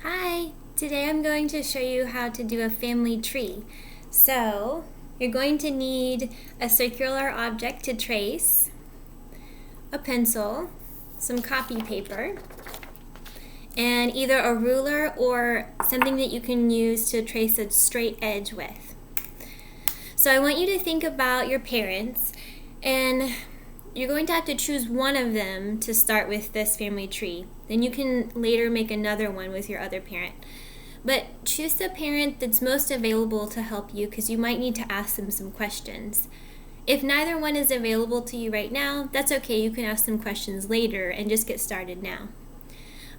Hi! Today I'm going to show you how to do a family tree. So, you're going to need a circular object to trace, a pencil, some copy paper, and either a ruler or something that you can use to trace a straight edge with. So I want you to think about your parents, and you're going to have to choose one of them to start with this family tree. Then you can later make another one with your other parent. But choose the parent that's most available to help you, because you might need to ask them some questions. If neither one is available to you right now, that's okay. You can ask them questions later and just get started now.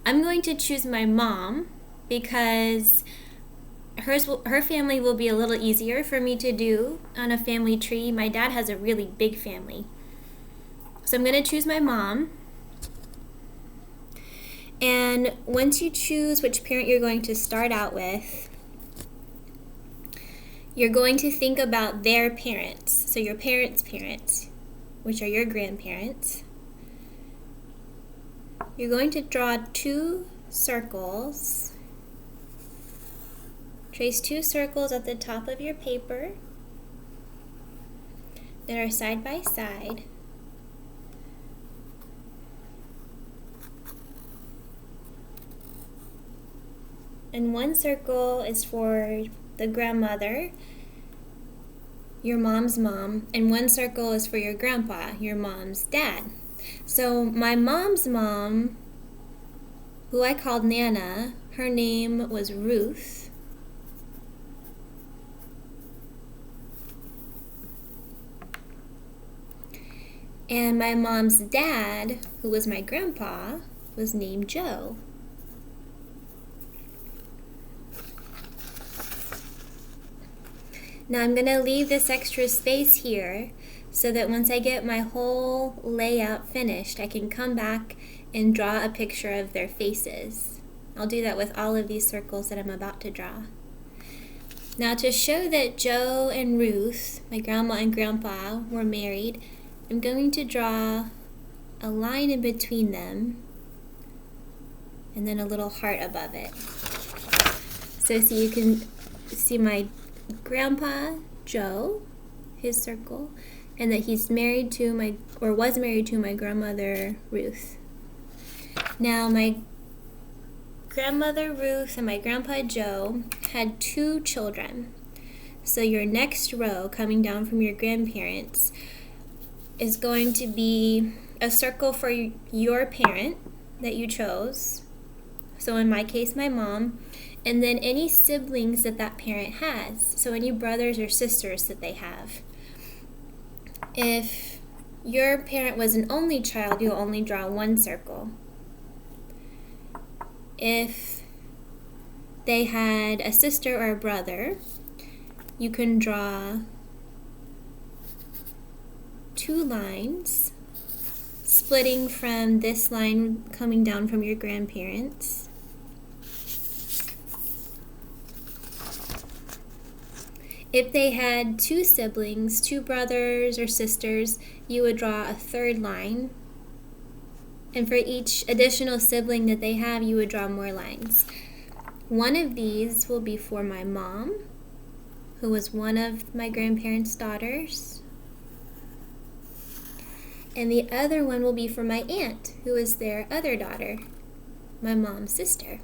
I'm going to choose my mom because her family will be a little easier for me to do on a family tree. My dad has a really big family. So I'm going to choose my mom. And once you choose which parent you're going to start out with, you're going to think about their parents. So your parents' parents, which are your grandparents. You're going to draw 2 circles. Trace 2 circles at the top of your paper that are side by side. And 1 circle is for the grandmother, your mom's mom, and 1 circle is for your grandpa, your mom's dad. So my mom's mom, who I called Nana, her name was Ruth. And my mom's dad, who was my grandpa, was named Joe. Now I'm going to leave this extra space here so that once I get my whole layout finished, I can come back and draw a picture of their faces. I'll do that with all of these circles that I'm about to draw. Now to show that Joe and Ruth, my grandma and grandpa, were married, I'm going to draw a line in between them and then a little heart above it. So you can see my grandpa Joe, his circle, and that he's married to was married to my grandmother Ruth. Now my grandmother Ruth and my grandpa Joe had 2 children. So your next row coming down from your grandparents is going to be a circle for your parent that you chose. So in my case, my mom. And then any siblings that parent has. So any brothers or sisters that they have. If your parent was an only child, you'll only draw 1 circle. If they had a sister or a brother, you can draw 2 lines, splitting from this line coming down from your grandparents. If they had 2 siblings, 2 brothers or sisters, you would draw a 3rd line. And for each additional sibling that they have, you would draw more lines. One of these will be for my mom, who was one of my grandparents' daughters. And the other one will be for my aunt, who is their other daughter, my mom's sister.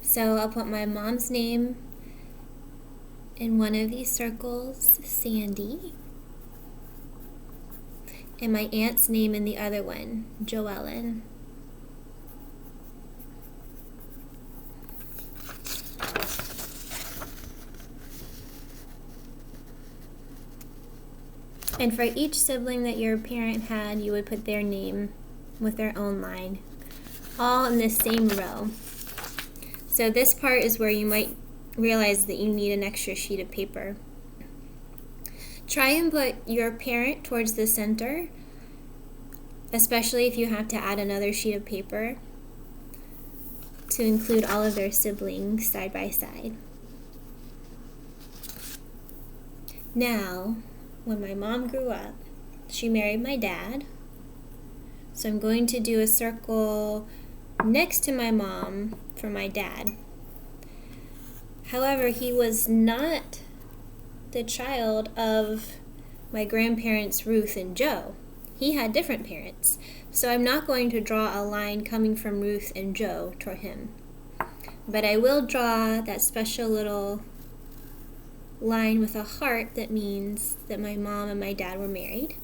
So I'll put my mom's name in one of these circles, Sandy, and my aunt's name in the other one, Joellen. And for each sibling that your parent had, you would put their name with their own line, all in the same row. So this part is where you might realize that you need an extra sheet of paper. Try and put your parent towards the center, especially if you have to add another sheet of paper to include all of their siblings side by side. Now, when my mom grew up, she married my dad. So I'm going to do a circle next to my mom for my dad. However, he was not the child of my grandparents Ruth and Joe. He had different parents. So I'm not going to draw a line coming from Ruth and Joe toward him. But I will draw that special little line with a heart that means that my mom and my dad were married.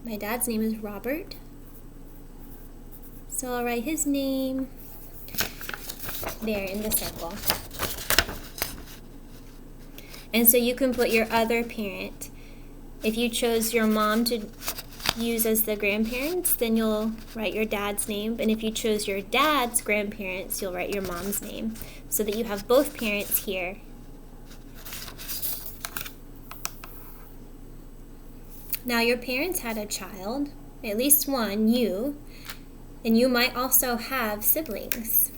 My dad's name is Robert. So I'll write his name there in the circle. And so you can put your other parent. If you chose your mom to use as the grandparents, then you'll write your dad's name. And if you chose your dad's grandparents, you'll write your mom's name, so that you have both parents here. Now your parents had a child, at least one, you, and you might also have siblings.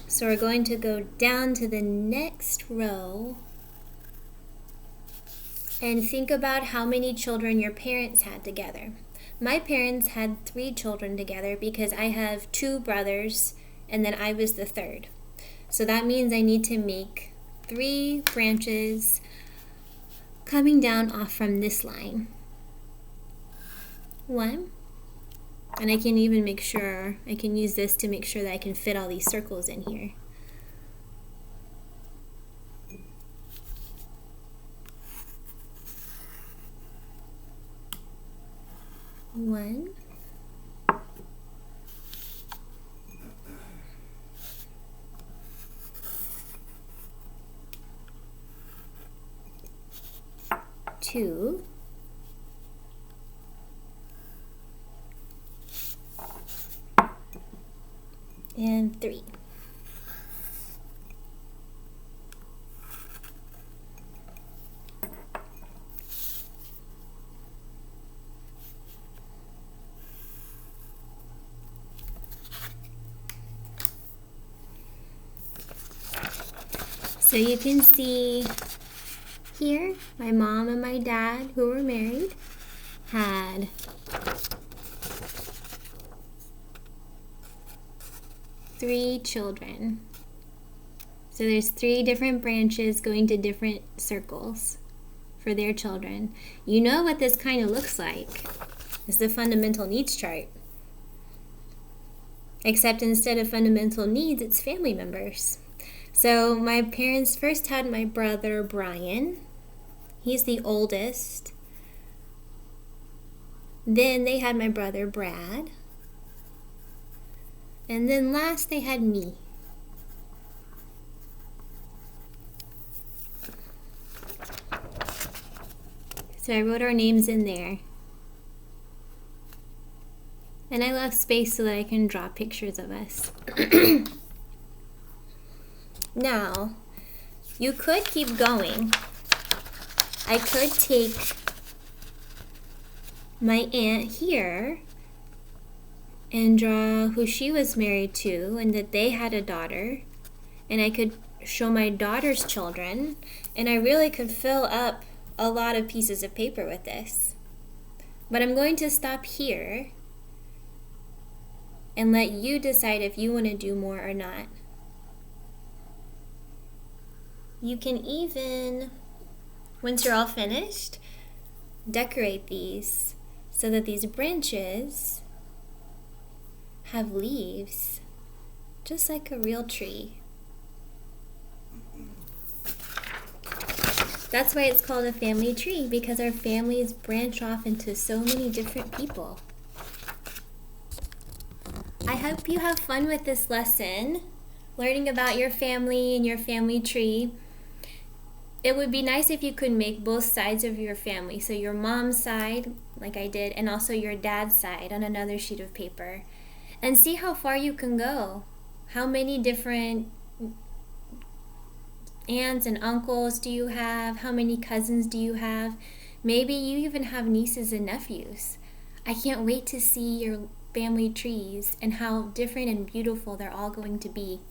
So we're going to go down to the next row and think about how many children your parents had together. My parents had 3 children together because I have 2 brothers and then I was the third. So that means I need to make 3 branches coming down off from this line. 1. And I can even make sure, I can use this to make sure that I can fit all these circles in here. 1. 2. And 3. So you can see here, my mom and my dad, who were married, had 3 children. So there's 3 different branches going to different circles for their children. You know what this kind of looks like. It's the fundamental needs chart. Except instead of fundamental needs, it's family members. So my parents first had my brother Brian. He's the oldest. Then they had my brother Brad. And then last they had me. So I wrote our names in there. And I left space so that I can draw pictures of us. Now, you could keep going. I could take my aunt here and draw who she was married to and that they had a daughter. And I could show my daughter's children. And I really could fill up a lot of pieces of paper with this. But I'm going to stop here and let you decide if you want to do more or not. You can even, once you're all finished, decorate these so that these branches have leaves, just like a real tree. That's why it's called a family tree, because our families branch off into so many different people. I hope you have fun with this lesson, learning about your family and your family tree. It would be nice if you could make both sides of your family, so your mom's side, like I did, and also your dad's side on another sheet of paper, and see how far you can go. How many different aunts and uncles do you have? How many cousins do you have? Maybe you even have nieces and nephews. I can't wait to see your family trees and how different and beautiful they're all going to be.